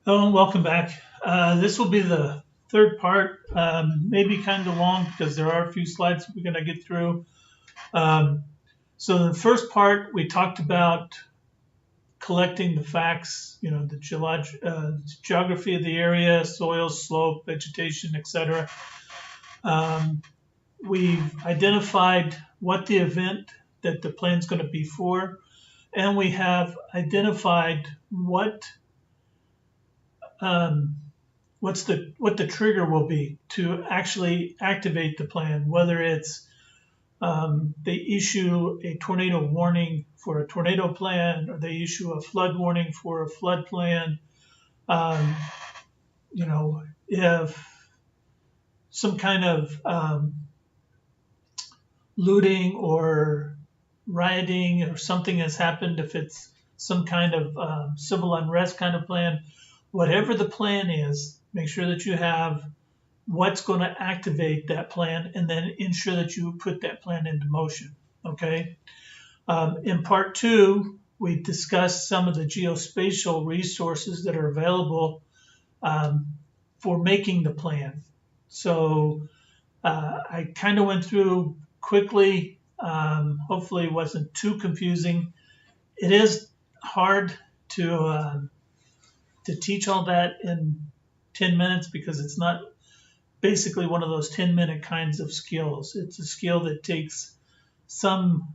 Hello, welcome back. This will be the third part, maybe kind of long because there are a few slides we're going to get through. Um, so in the first part, we talked about collecting the facts, the geography of the area, soil, slope, vegetation, etc. Um, we've identified what the event that the plan is going to be for, and we have identified um, what the trigger will be to actually activate the plan, whether it's they issue a tornado warning for a tornado plan, or they issue a flood warning for a flood plan. Um, if some kind of looting or rioting or something has happened, if it's some kind of civil unrest kind of plan, whatever the plan is, make sure that you have what's going to activate that plan and then ensure that you put that plan into motion. Okay. In part two, we discussed some of the geospatial resources that are available um, for making the plan. So I kind of went through quickly. Hopefully, it wasn't too confusing. It is hard to teach all that in 10 minutes because it's not basically one of those 10-minute kinds of skills. It's a skill that takes some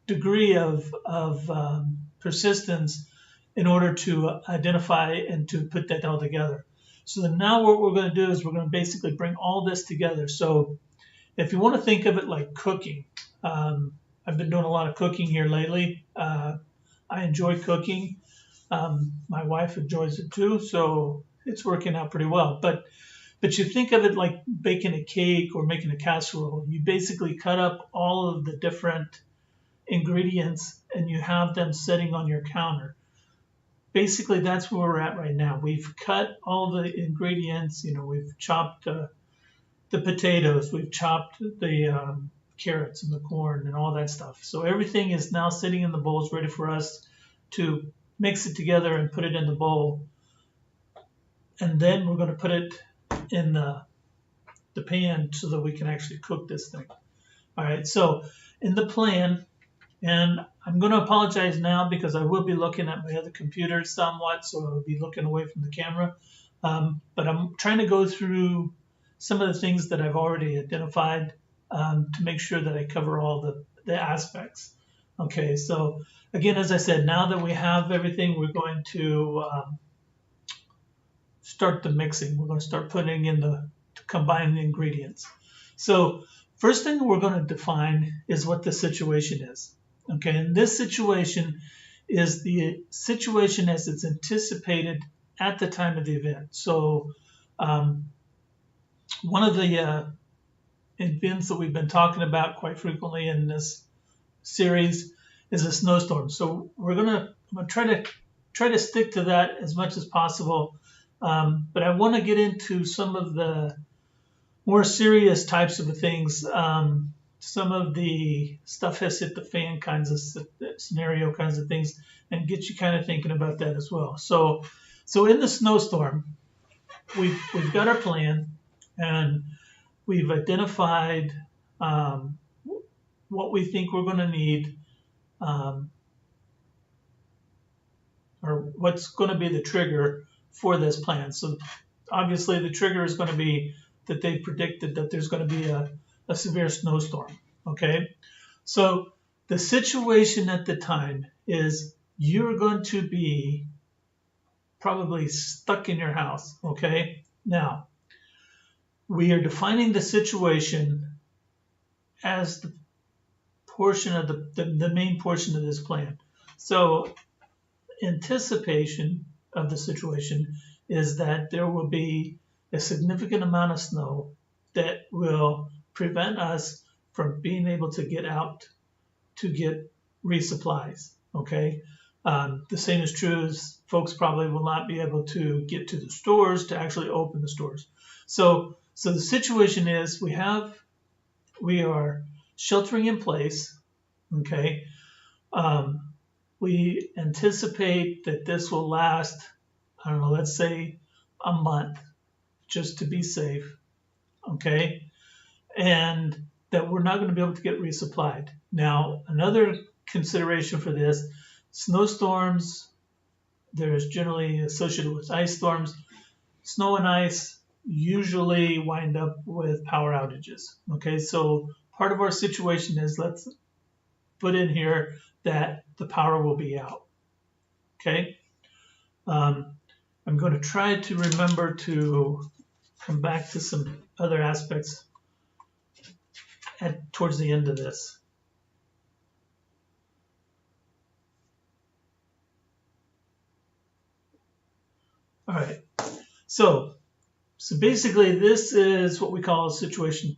degree of persistence in order to identify and to put that all together. So then now what we're going to do is we're going to basically bring all this together. So if you want to think of it like cooking, I've been doing a lot of cooking here lately. I enjoy cooking. My wife enjoys it too, so it's working out pretty well. But you think of it like baking a cake or making a casserole. You basically cut up all of the different ingredients and you have them sitting on your counter. Basically, that's where we're at right now. We've cut all the ingredients. We've chopped the potatoes, we've chopped the carrots and the corn and all that stuff. So everything is now sitting in the bowls, ready for us to mix it together and put it in the bowl. And then we're going to put it in the pan so that we can actually cook this thing. All right, so in the plan, and I'm going to apologize now because I will be looking at my other computer somewhat, so I'll be looking away from the camera. But I'm trying to go through some of the things that I've already identified to make sure that I cover all the aspects. Okay, so again, as I said, now that we have everything, we're going to start the mixing. We're going to start putting in to combine the ingredients. So first thing we're going to define is what the situation is. Okay, and this situation is the situation as it's anticipated at the time of the event. So one of the events that we've been talking about quite frequently in this series is a snowstorm. So I'm gonna try to stick to that as much as possible. But I want to get into some of the more serious types of things. Some of the stuff has hit the fan kinds of scenario kinds of things, and get you kind of thinking about that as well. So in the snowstorm, we've got our plan, and we've identified what we think we're going to need, um, or what's going to be the trigger for this plan. So obviously the trigger is going to be that they predicted that there's going to be a severe snowstorm. Okay, so the situation at the time is you're going to be probably stuck in your house. Okay, now we are defining the situation as the portion of the main portion of this plan. So anticipation of the situation is that there will be a significant amount of snow that will prevent us from being able to get out to get resupplies. Okay. The same is true as folks probably will not be able to get to the stores to actually open the stores. So the situation is we are sheltering in place. Okay. We anticipate that this will last I don't know, let's say a month, just to be safe, okay? And that we're not going to be able to get resupplied. Now, another consideration for this, snowstorms, there's generally associated with ice storms. Snow and ice usually wind up with power outages, okay? So part of our situation is, let's put in here that the power will be out, okay? I'm going to try to remember to come back to some other aspects towards the end of this. All right, so basically this is what we call a situation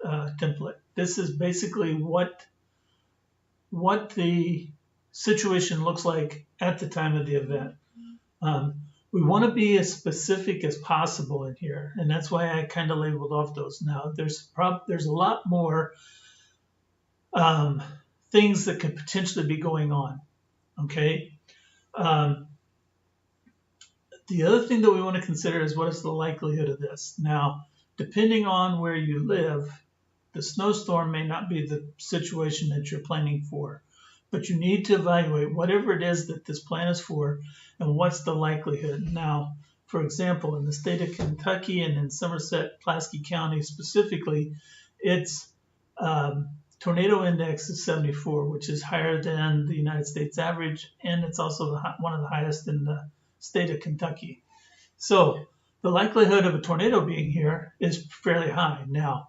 template. This is basically what the situation looks like at the time of the event. We want to be as specific as possible in here, and that's why I kind of labeled off those. Now, there's a lot more things that could potentially be going on, okay? The other thing that we want to consider is, what is the likelihood of this? Now, depending on where you live, the snowstorm may not be the situation that you're planning for, but you need to evaluate whatever it is that this plan is for and what's the likelihood. Now, for example, in the state of Kentucky and in Somerset, Pulaski County specifically, its tornado index is 74, which is higher than the United States average, and it's also one of the highest in the state of Kentucky. So the likelihood of a tornado being here is fairly high. Now,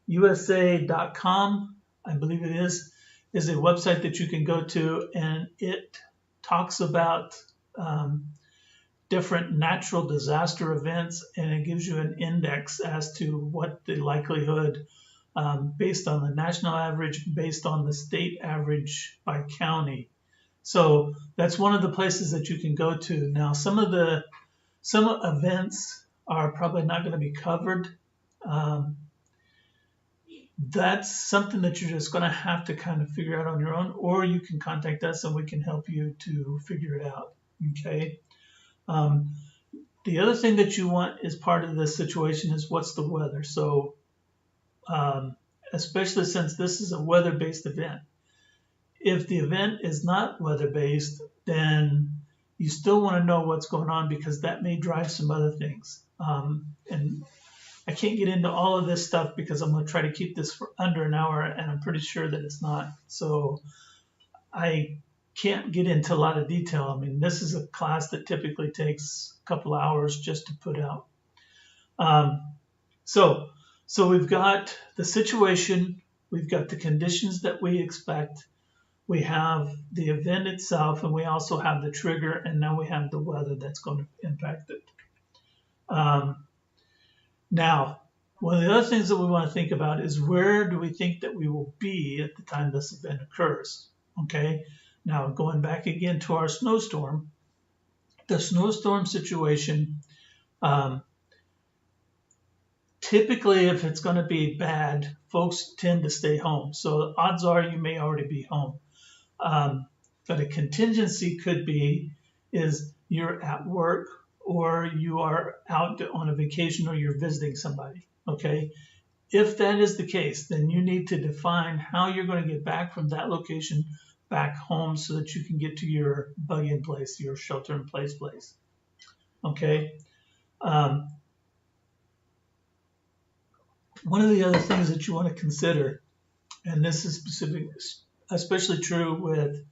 USA.com, I believe it is a website that you can go to, and it talks about different natural disaster events, and it gives you an index as to what the likelihood, based on the national average, based on the state average by county. So that's one of the places that you can go to. Now, some events are probably not going to be covered. That's something that you're just going to have to kind of figure out on your own, or you can contact us and we can help you to figure it out, okay? The other thing that you want as part of this situation is, what's the weather? So especially since this is a weather-based event, if the event is not weather-based, then you still want to know what's going on, because that may drive some other things. And I can't get into all of this stuff because I'm going to try to keep this for under an hour, and I'm pretty sure that it's not. So I can't get into a lot of detail. I mean, this is a class that typically takes a couple hours just to put out. So we've got the situation, we've got the conditions that we expect, we have the event itself, and we also have the trigger, and now we have the weather that's going to impact it. Now, one of the other things that we want to think about is, where do we think that we will be at the time this event occurs? Okay, now going back again to our snowstorm, the snowstorm situation, typically if it's going to be bad, folks tend to stay home. So odds are you may already be home. But a contingency could be is you're at work, or you are out on a vacation, or you're visiting somebody, okay? If that is the case, then you need to define how you're going to get back from that location back home so that you can get to your bug-in place, your shelter-in-place place, okay? One of the other things that you want to consider, and this is specific, especially true with